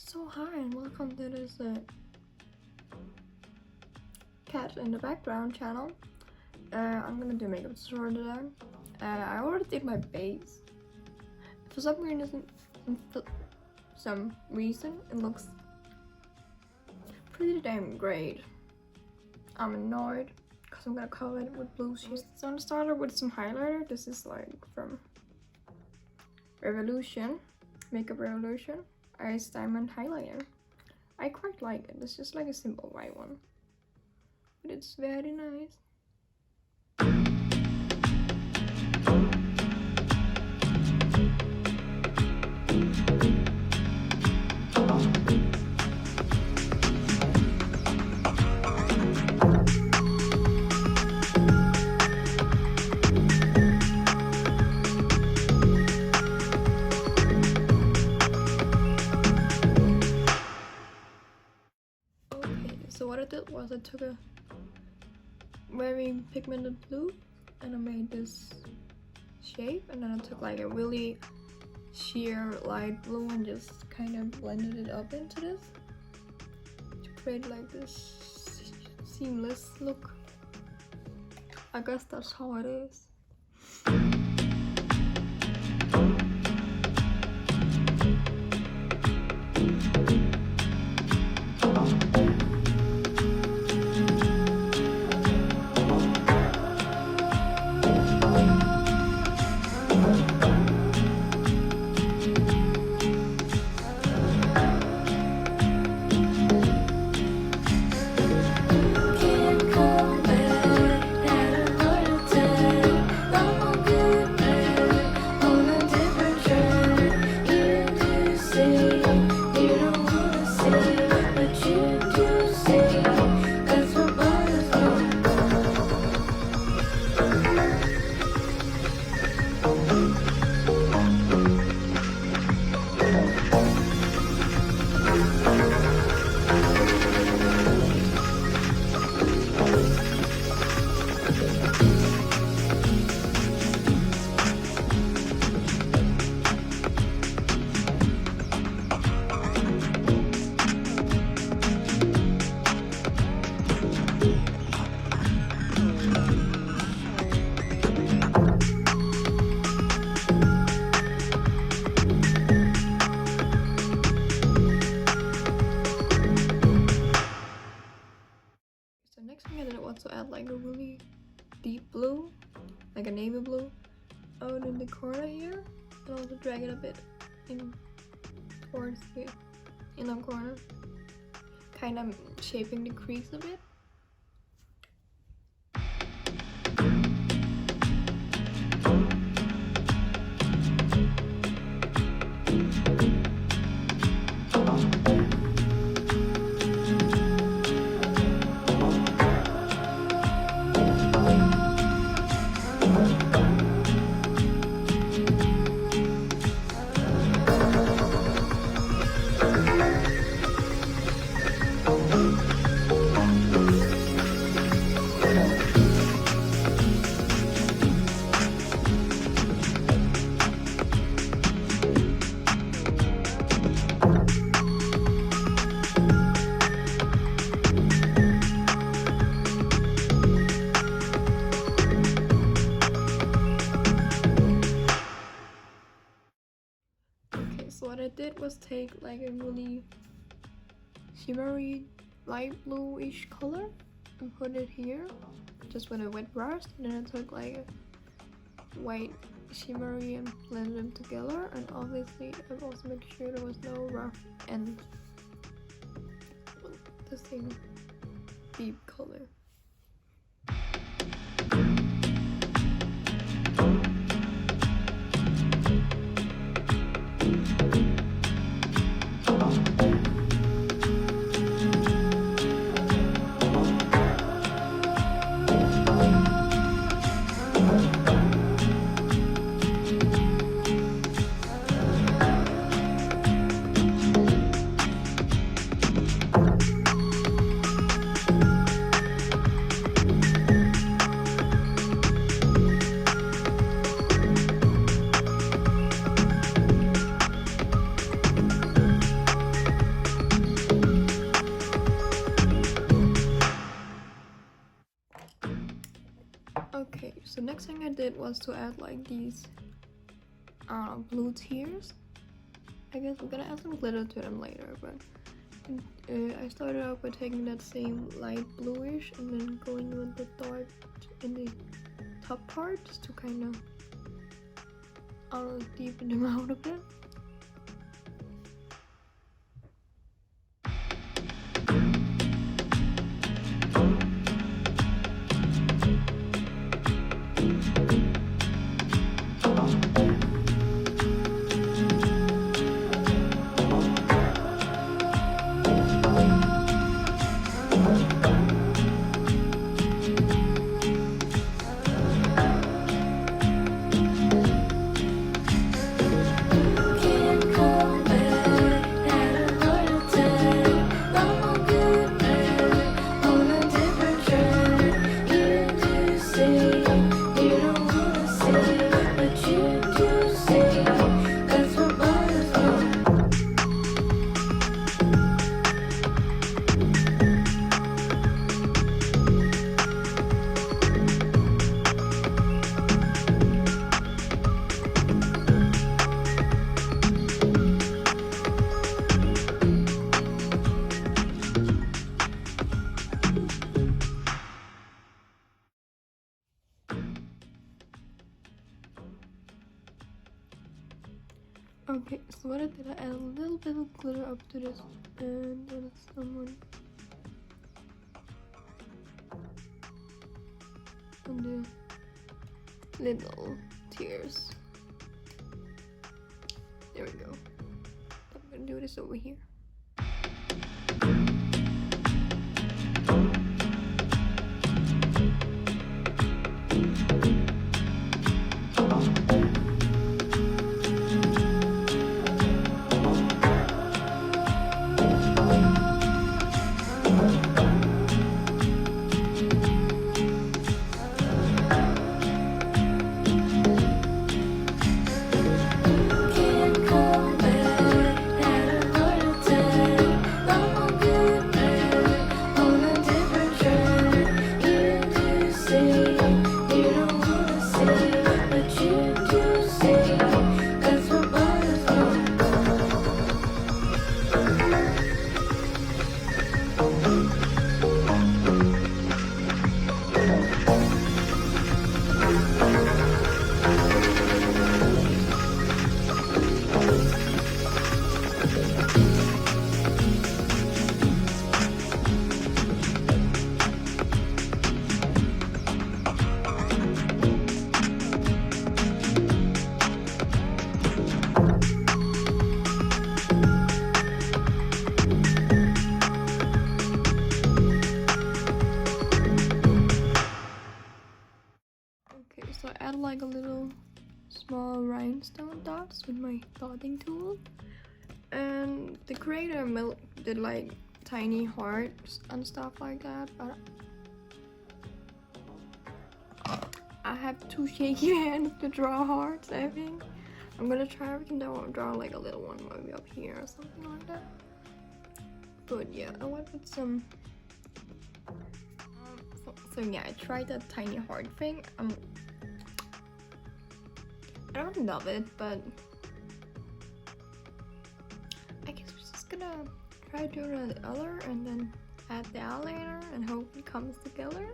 So hi and welcome to this cat in the background channel. I'm gonna do makeup tutorial today. I already did my base. For some reason it looks pretty damn great. I'm annoyed because I'm gonna cover it with blue shit. So I'm gonna start with some highlighter. This is like from Makeup Revolution. Ice Diamond highlighter. I quite like it. It's just like a simple white one, but it's very nice. So what I did was I took a very pigmented blue and I made this shape, and then I took like a really sheer light blue and just kind of blended it up into this to create like this seamless look. I guess that's how it is. Next thing I did was to add like a really deep blue, like a navy blue, out in the corner here, and also drag it a bit in towards the inner corner, kind of shaping the crease a bit. So what I did was take like a really shimmery light bluish color and put it here just with a wet brush, and then I took like a white shimmery and blended them together, and obviously I also make sure there was no rough ends, the same deep color. next thing I did was to add like these blue tears. I guess I'm gonna add some glitter to them later, but I started out by taking that same light bluish and then going with the dark in the top part just to kind of deepen them out a bit. Okay, so what I did, I add a little bit of glitter up to this, and then someone on the little tears. There we go. I'm gonna do this over here. So I add like a little small rhinestone dots with my dotting tool, and the creator Milk did like tiny hearts and stuff like that, but I have too shaky hands to draw hearts. I think I'm gonna try. We can draw like a little one maybe up here or something like that. But yeah, I went with some. So yeah, I tried that tiny heart thing. I don't love it, but I guess we're just gonna try doing the other and then add the eyeliner and hope it comes together.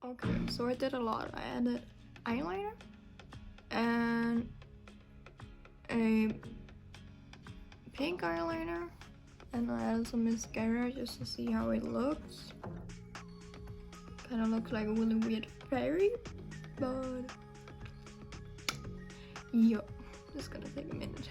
Okay, so I did a lot. I added eyeliner and a pink eyeliner, and I added some mascara just to see how it looks. Kind of looks like a really weird fairy, but yup, it's gonna take a minute.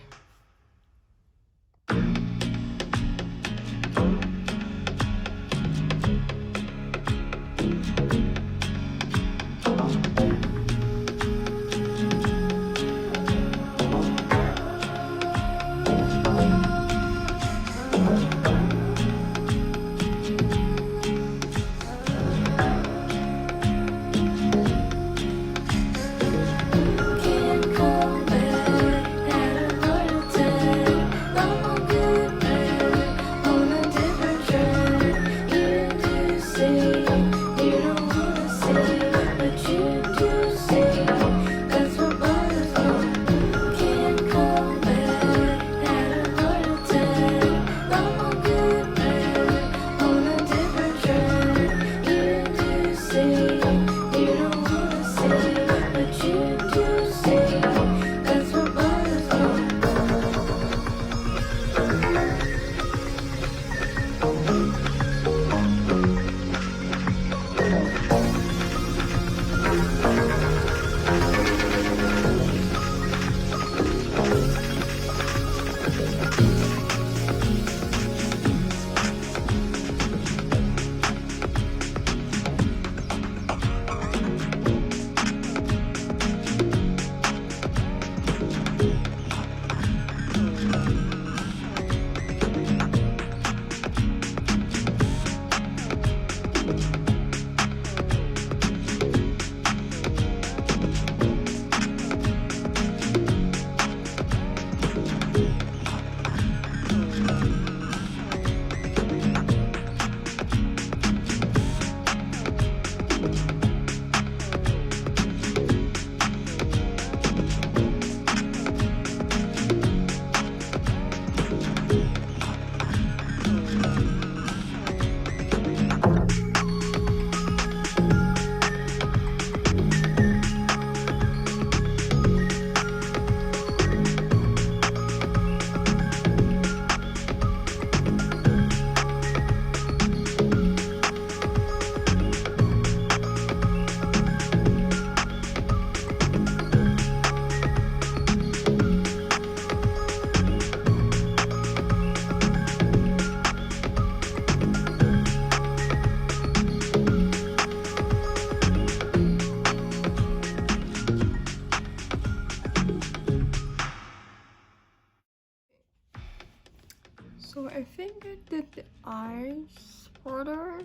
So I think I did the eyes order.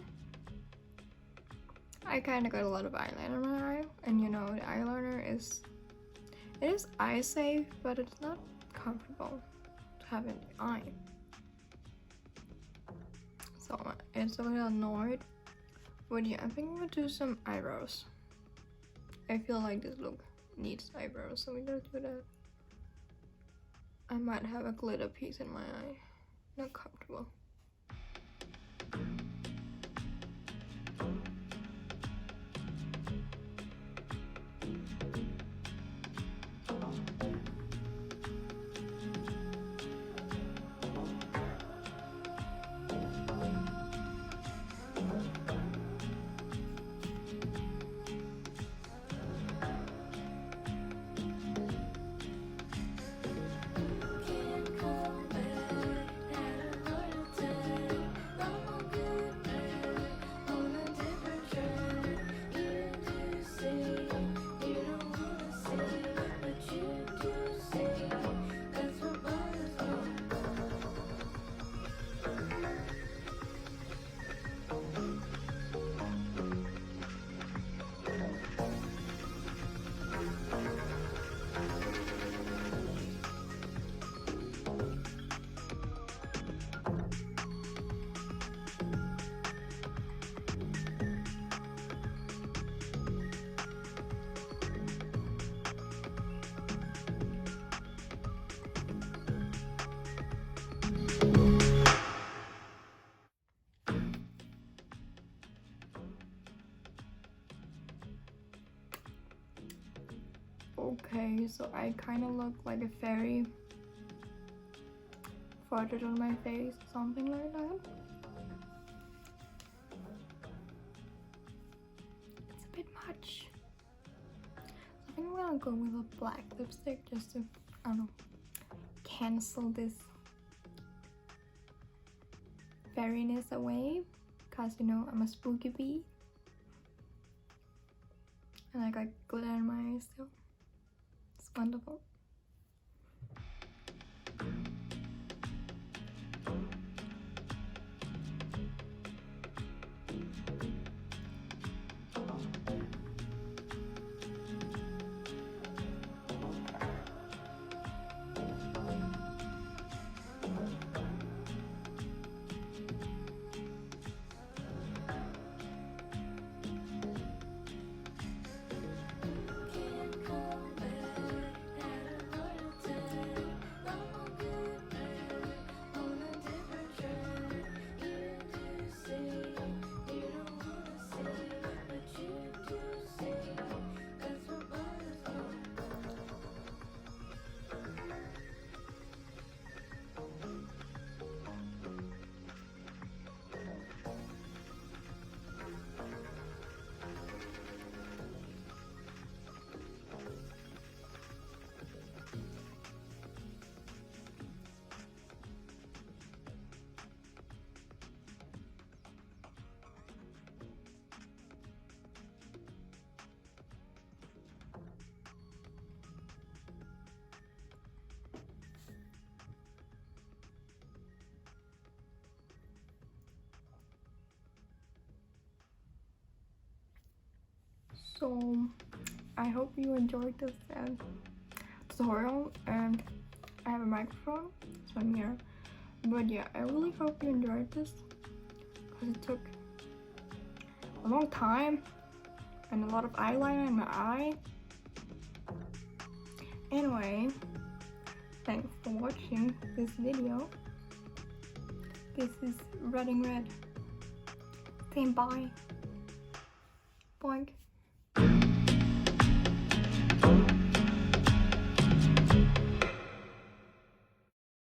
I kind of got a lot of eyeliner in my eye, and you know the eyeliner is eye safe, but it's not comfortable to have in the eye. So it's a little annoyed. But yeah, I think we'll do some eyebrows. I feel like this look needs eyebrows, so we're gonna do that. I might have a glitter piece in my eye. Not comfortable. Okay, so I kind of look like a fairy farted on my face or something like that. It's a bit much. So I think I'm gonna go with a black lipstick just to, I don't know, cancel this fairiness away. Cause you know, I'm a spooky bee. And I got glitter in my eyes too. It's wonderful. So I hope you enjoyed this tutorial, and I have a microphone, so I'm here. But yeah, I really hope you enjoyed this because it took a long time and a lot of eyeliner in my eye. Anyway, thanks for watching this video. This is RottingRed saying bye. Boink.